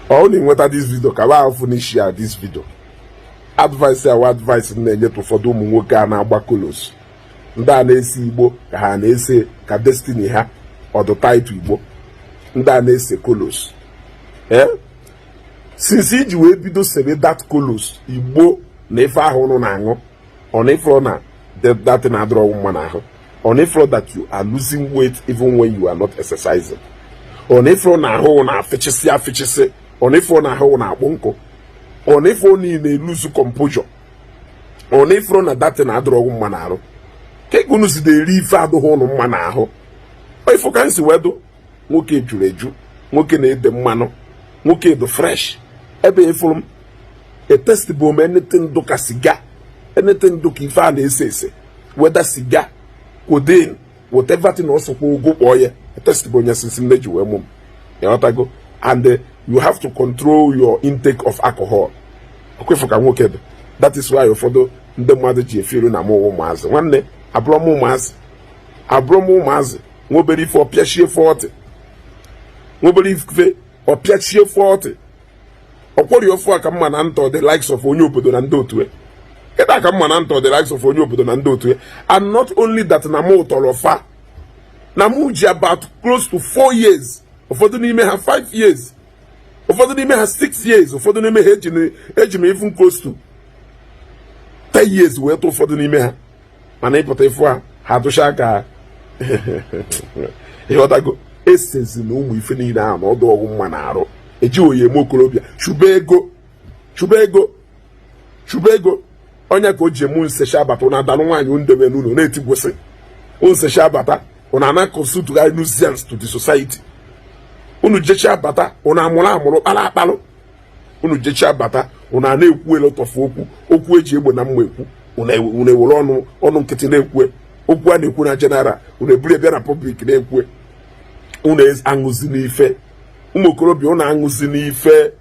Only nweta this video ka wa finish share this video. Advice na-enye ụfọdụ ụmụ nwoke a na-agba kolos. Ndị a na-ese Igbo ka ha na-ese ka destiny ha ọdụ title Igbo. Ndị a na-ese kolos. Since iji wee bido sebe that kolos Igbo na ife ahụ nọ na-aṅụ, ọ na-ifro na that na-adọrọ mma n'ahụ. Ọ na-ifro that you are losing weight even when you are not exercising. Ọ na-ifro na ahụ na-afịchịsị. Ọ na-ifro na ahụ na-akpụ nkụ. Ọ na-ifro niile lose composure. Ọ na-ifro na that na-adọrọ mma n'ahụ. Ka unu si na-eri ife adụghị ụnụ mma n'ahụ. Ifo ka nsi wedo nwoke juru eju, nwoke na-ede mmanụ, nwoke dị fresh. Ebe ifuru m etestibụ m anything dụka siga, anything dụka ife a na-ese whether siga, codeine, whatever thing ọsọkwa ụgwọ kpọọ ya, etestibụ onye sinsi nne ji wee mụ m. Ịghọtago? And you have to control your intake of alcohol. Okwefu ka nwoke dị. That is why ụfọdụ ndị mmadụ ji efiru na mụ ụmụazị. Nwanne abụrụ m ụmụazị nwobere ife ọpịachie 40. Nwobere ife ọpịachie 40. Ọkwọrị ofu aka mma na ntọ the likes of onye obodo na ndị otu. Ịta aka mma na ntọ the likes of onye obodo na ndị otu. And not only that, na mụ tọrọ fa. Na mụ ji about close to 4 years. Ụfọdụ n'ime ha 5 years. Ụfọdụ n'ime ha 6 years. Ụfọdụ n'ime ha eji m even close to 10 years wee tụ ụfọdụ n'ime ha. Mana ịpụta ifu ha atụcha aka. Ịghọtago? Esezi na ụmụ ife niile ahụ na ọdụ ọgwụ mma na-arụ. Eji oyi eme okorobịa. Chụba ego. Onye ka o ji emu nsecha abata ụna adalụ nwaanyị ndebe n'ụlọ na-etigwụsị. Nsecha abata ụna na-consult nuisance to the society. Unu jecha abata ụna amụrụ kpalụ. Unu jecha abata ụna na-ekwu a lot of okwu eji egbe na mma ekwu. Unu ewere ọnụ nkịtị na-ekwu. Okwu a na-ekwu na general, unu eburu bịa na public na-ekwu. Unu aṅụzi n'ife. Ụmụ okorobịa unu aṅụzi n'ife.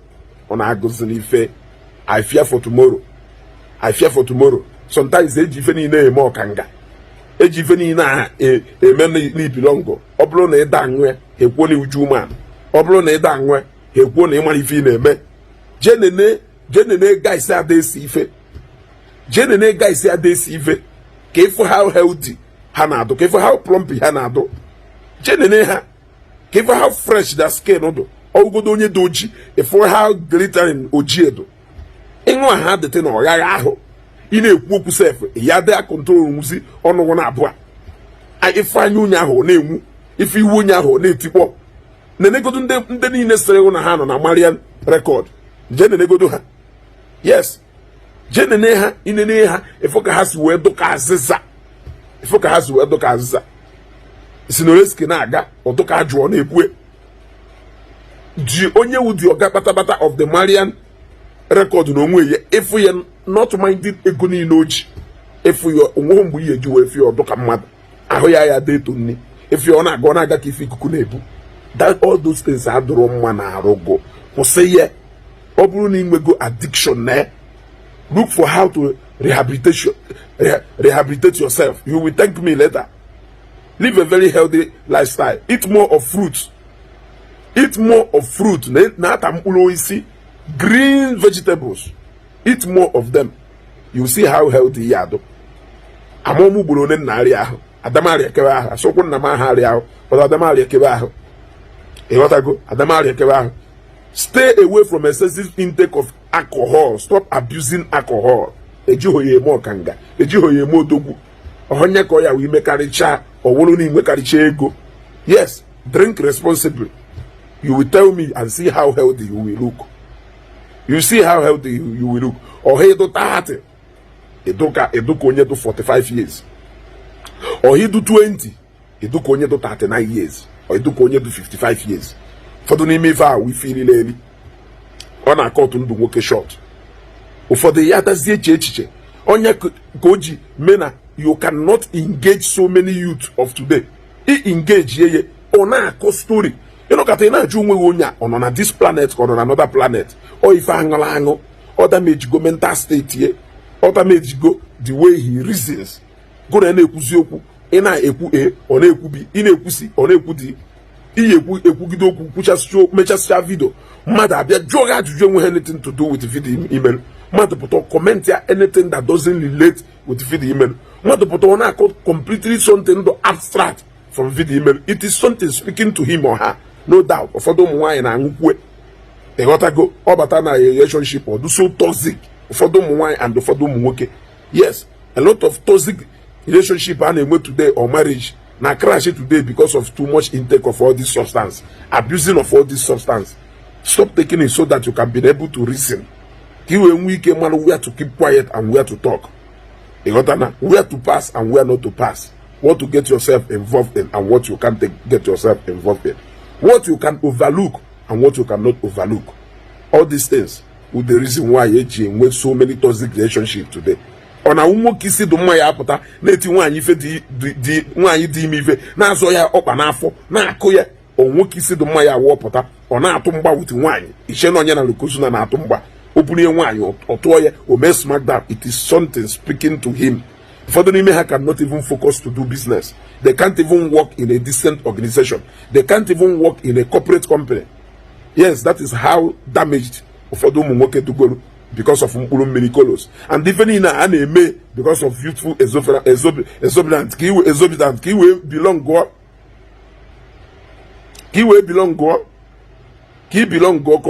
Unu agụzi n'ife. I fear for tomorrow. Sometimes eji ife niile eme ọkanga. Eji ife niile a eme n'ibilongo. Ọ bụrụ na ịda aṅụ ya, ekwuo na uju umeala. Ọ bụrụ na ịda aṅụ ya, ekwuo na ịmara ife ị na-eme. Jenene guys ada esi ife. Ka ịfụ how healthy ha na-adụ, ka ịfụ how plumpy ha na-adụ. Jenene ha. Ka ịfụ how fresh their skin dụ. Ọgụgodo onye dị oji, ịfụ how glittering oji edo. Ịṅụ ha dịte na ọghagha ahụ. Ị na-ekwu okwu sef, ya dị control nwuzi ọnụgụ na abụọ. Ife anya onye ahụ na-enwu, ife iwu onye ahụ na-etikpọ. Nenegodo ndị niile sịrị na ha nọ na Marian record. Je nenegodo ha. Yes. Je nene ha, inene ha, ifo ka ha si wee dụka azịza. Sinoreski na-aga, ọdụka ajụọ na-ekwe. Ji onye wudi ọga kpatabata of the Marian record na onwe ya, efu ya not minded ego niile oji. Efu ya onwe mgbe ihe ji wee fi ọdụka mmadụ. Ahụ ya deto nni. Efu ya ọ na-aga ka ife ikuku na-ebu. That all those things adụrụ mma na arụgo. Kwụsị ya. Ọ bụrụ na inwego addiction na look for how to rehabilitate yourself. You will thank me later. Live a very healthy lifestyle. Eat more of fruits. Na-ata mkpụrụ osisi, green vegetables. Eat more of them. You see how healthy ya do. Amụmụ gburu onye narị ahụ. Adamari ekebe ahụ. Asokwu nna m ahụ arị ahụ. But Adamari ekebe ahụ. Ịghọtago? Adamari ekebe ahụ. Stay away from excessive intake of alcohol. Stop abusing alcohol. Ejihoye eme ọkanga. Ejihoye eme odogwu. Ohonye ka ya wi mekaricha. Owolu ni mekaricha ego. Yes, drink responsibly. You will tell me and see how healthy you will look. You see how healthy you will look. Ohe do 30. Eduka onye do 45 years. Ohe do 20. Eduka onye do 39 years. Or eduka onye do 55 years. Ụfọdụ n'ime ife a wife ilili ọ na-akọ otu ndụ nwoke short. Ụfọdụ ya dazie echiche onye ka o ji mena you cannot engage so many youth of today. Engage ye ọ na-akọ story ịnọkọta ị na-ajụ onwe onye a ọ nọ na this planet ka ọ nọ na another planet. Ọ ife aṅụ ọ damejigo mental state ye, ọ damejigo the way he reasons. Go na na-ekwuzi okwu ị na-ekwu ọ na-ekwu bi ị na-ekwusi ọ na-ekwu di. iye ekwugide okwu kwuchasịcha mechasịcha video mmadụ abịa jụọ gị ajụjụ enweghị anything to do with video email mmadụ pụta comment ya anything that doesn't relate with video email mmadụ pụta ọ na-akọ completely something abstract from video email. It is something speaking to him or her, no doubt. Ụfọdụ ụmụ nwaanyị na-aṅụkwe ịghọtago ọ bata na relationship or do so toxic. Ụfọdụ ụmụ nwaanyị and ụfọdụ ụmụ nwoke. Yes, a lot of toxic relationship a na-enwe today or marriage na crash today because of too much intake of all this substance, abusing of all this substance. Stop taking it so that you can be able to reason. Ka iwe nwee ike mara where to keep quiet and where to talk. Ịghọtana where to pass and where not to pass. What to get yourself involved in and what you can't get yourself involved in. What you can overlook and what you cannot overlook. All these things with the reason why AG with so many toxic relationships today. On a woman kissing the Maya apota, letting one if the one you deem if na zoya up an afo, na koya, or one kissing the Maya wapota, or na tumba with wine. Ishenonya Lucusuna na tumba, opening wine or toya or mess smack that. It is something speaking to him. For the women cannot even focus to do business. They can't even work in a decent organization. They can't even work in a corporate company. Yes, that is how damaged for the women to go because of many colors. And even in an because of youthful exorbitant, kiwe belong go. Kiwe belong go. Ki belong go.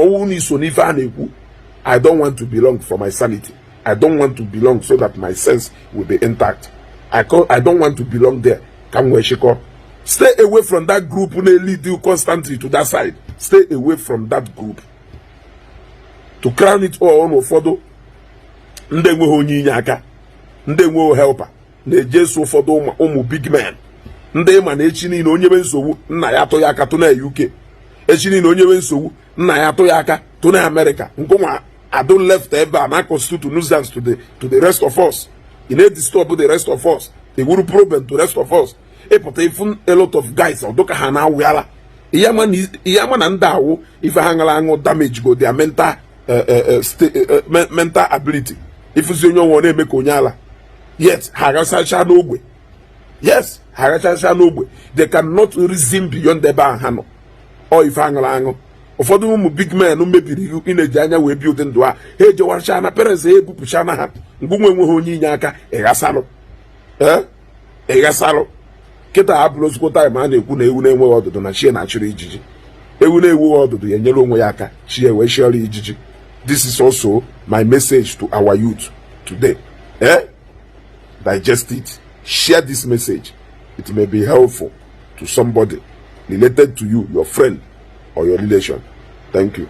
I don't want to belong for my sanity. I don't want to belong so that my sense will be intact. I don't want to belong there. Stay away from that group who lead you constantly to that side. Stay away from that group. To crown it all on Ofodo, Ndenwe Honyaka, Ndenwe helper, Nejeso Fodo Omu big man. Ndema Echini no Nyebenso, Nayato Yaka to UK. Echini no Nyebenso, Nayato Yaka to America. Nkoma I don't left ever and I constitute nuisance to the rest of us. You need to disturb the rest of us. They will problem to the rest of us. But even a lot of guys or doka hana wiala. Iyaman and dawo if I hang along damage go their mental mental ability. If you know one make onyala. Yet Harasha Nogwe. Yes, Harasha Nogwe. They cannot reason beyond the bar hano. Or if hang along. Ụfọdụ ụmụ big men mebiri ineji anya wee build ndụ a ha ejewacha na parents ebupụcha na ha mgbe nwe onye inye aka ịghasalụ kịta abụrụzikwa time a na-ekwu na ewu na-enweghị ọdụdụ na chie na-achụrụ ijiji ewu na-enweghị ọdụdụ ya enyere onwe ya aka chie wee chiọrọ ijiji. This is also my message to our youth today. Digest it, share this message. It may be helpful to somebody related to you, your friend or your relation. Thank you.